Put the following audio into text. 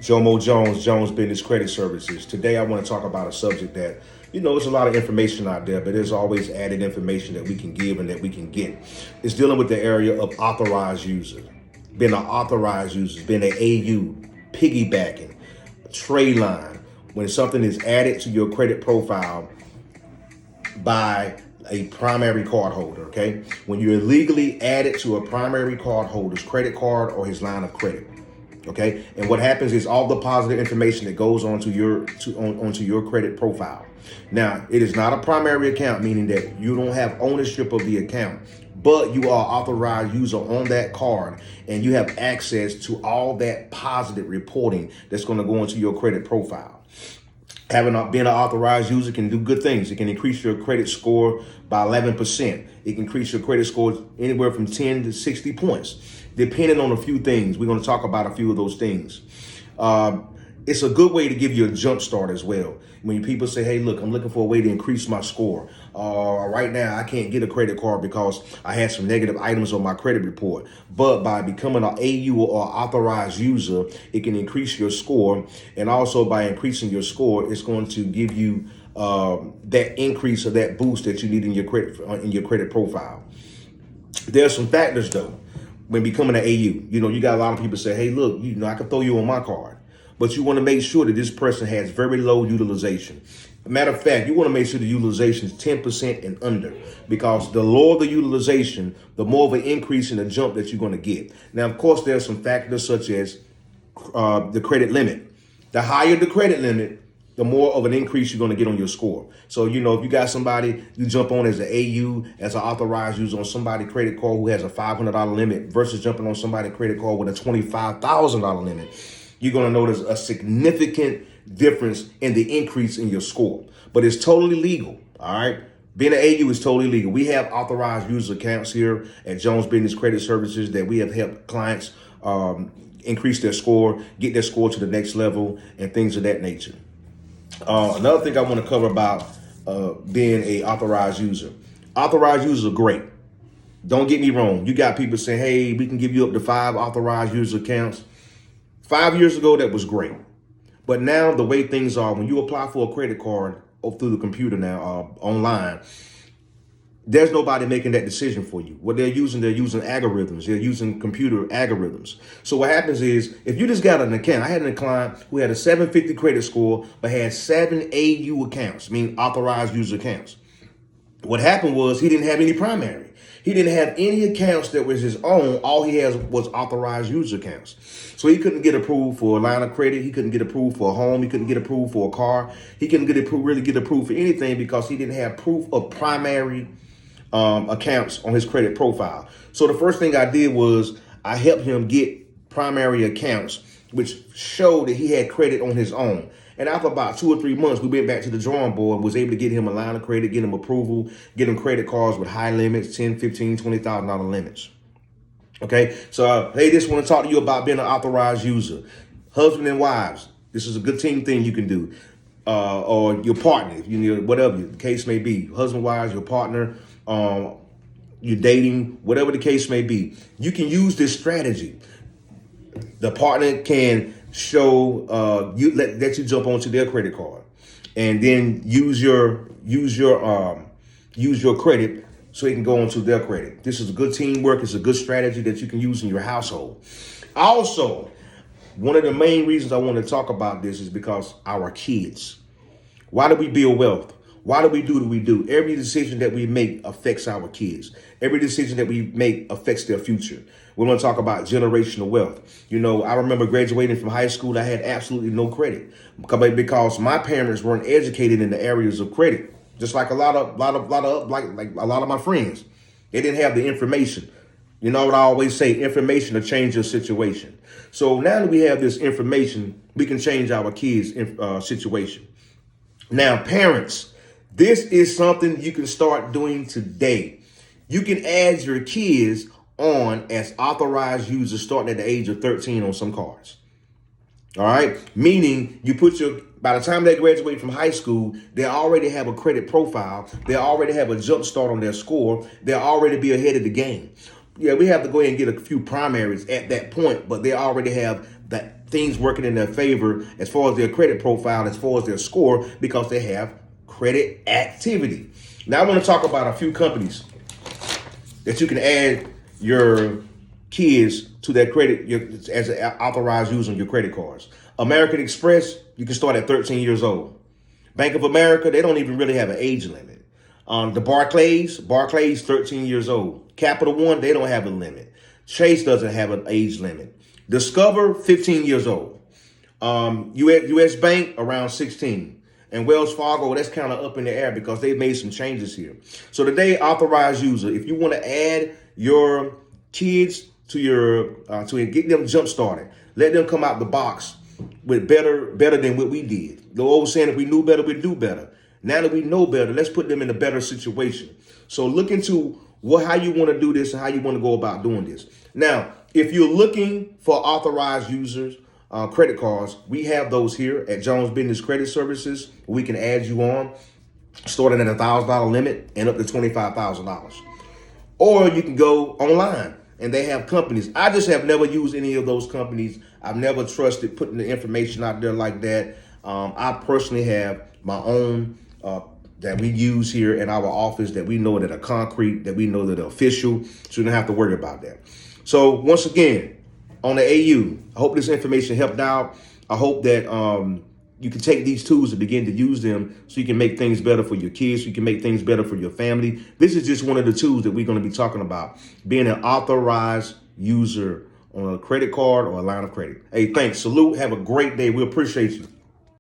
Jomo Jones, Jones Business Credit Services. Today I want to talk about a subject that, there's a lot of information out there, but there's always added information that we can give and that we can get. It's dealing with the area of authorized users. Being an authorized user, being an AU, piggybacking, a trade line. When something is added to your credit profile by a primary card holder, okay? When you're illegally added to a primary card holder's credit card or his line of credit. Okay, and what happens is all the positive information that goes onto your credit profile. Now, it is not a primary account, meaning that you don't have ownership of the account, but you are authorized user on that card, and you have access to all that positive reporting that's going to go into your credit profile. Being an authorized user can do good things. It can increase your credit score by 11%. It can increase your credit score anywhere from 10 to 60 points, depending on a few things. We're going to talk about a few of those things. It's a good way to give you a jump start as well. When people say, hey, look, I'm looking for a way to increase my score. Right now, I can't get a credit card because I had some negative items on my credit report. But by becoming an AU or authorized user, it can increase your score. And also by increasing your score, it's going to give you that increase or that boost that you need in your credit profile. There are some factors, though, when becoming an AU. You got a lot of people say, hey, look, I can throw you on my card. But you want to make sure that this person has very low utilization. Matter of fact, you want to make sure the utilization is 10% and under, because the lower the utilization, the more of an increase in the jump that you're going to get. Now, of course, there are some factors such as the credit limit. The higher the credit limit, the more of an increase you're going to get on your score. So, if you got somebody you jump on as an AU, as an authorized user on somebody's credit card who has a $500 limit versus jumping on somebody's credit card with a $25,000 limit, you're going to notice a significant difference in the increase in your score. But it's totally legal, all right? Being an AU is totally legal. We have authorized user accounts here at Jones Business Credit Services that we have helped clients increase their score, get their score to the next level, and things of that nature. Another thing I want to cover about being a authorized user. Authorized users are great. Don't get me wrong. You got people saying, hey, we can give you up to 5 authorized user accounts. 5 years ago, that was great. But now the way things are, when you apply for a credit card through the computer now, online, there's nobody making that decision for you. What they're using algorithms. They're using computer algorithms. So what happens is, if you just got an account, I had a client who had a 750 credit score, but had 7 AU accounts, meaning authorized user accounts. What happened was he didn't have any primary. He didn't have any accounts that was his own. All he has was authorized user accounts. So he couldn't get approved for a line of credit. He couldn't get approved for a home. He couldn't get approved for a car. He couldn't really get approved for anything because he didn't have proof of primary accounts on his credit profile. So the first thing I did was I helped him get primary accounts, which showed that he had credit on his own. And after about 2 or 3 months, we went back to the drawing board, was able to get him a line of credit, get him approval, get him credit cards with high limits, $10,000, $15,000, $20,000 limits. Okay, so hey, just want to talk to you about being an authorized user. Husband and wives, this is a good team thing you can do. Or your partner, whatever the case may be. Husband, wives, your partner, you're dating, whatever the case may be. You can use this strategy. The partner can show let you jump onto their credit card, and then use your credit so it can go onto their credit. This is a good teamwork. It's a good strategy that you can use in your household. Also, one of the main reasons I want to talk about this is because our kids. Why do we build wealth? Why do we do what we do? Every decision that we make affects our kids. Every decision that we make affects their future. We're going to talk about generational wealth. I remember graduating from high school. I had absolutely no credit because my parents weren't educated in the areas of credit. Just like a lot of my friends, they didn't have the information. You know what I always say, information to change your situation. So now that we have this information, we can change our kids' situation. Now, parents, this is something you can start doing today. You can add your kids on as authorized users starting at the age of 13 on some cards. All right. Meaning by the time they graduate from high school, they already have a credit profile. They already have a jump start on their score. They'll already be ahead of the game. Yeah, we have to go ahead and get a few primaries at that point, but they already have that things working in their favor as far as their credit profile, as far as their score, because they have credit activity. Now I want to talk about a few companies that you can add your kids to that credit as an authorized user on your credit cards. American Express, you can start at 13 years old. Bank of America, they don't even really have an age limit. The Barclays, 13 years old. Capital One, they don't have a limit. Chase doesn't have an age limit. Discover, 15 years old. US Bank, around 16. And Wells Fargo, that's kind of up in the air because they've made some changes here. So today, authorized user, if you want to add your kids to your, to get them jump started, let them come out the box with better than what we did. The old saying, if we knew better, we'd do better. Now that we know better, let's put them in a better situation. So look into how you want to do this and how you want to go about doing this. Now, if you're looking for authorized users, credit cards, we have those here at Jones Business Credit Services. We can add you on, starting at $1,000 limit and up to $25,000. Or you can go online and they have companies. I just have never used any of those companies. I've never trusted putting the information out there like that. I personally have my own that we use here in our office that we know that are concrete, that we know that are official, so you don't have to worry about that. So once again, on the AU, I hope this information helped out. I hope that you can take these tools and begin to use them so you can make things better for your kids, so you can make things better for your family. This is just one of the tools that we're going to be talking about, being an authorized user on a credit card or a line of credit. Hey, thanks. Salute. Have a great day. We appreciate you.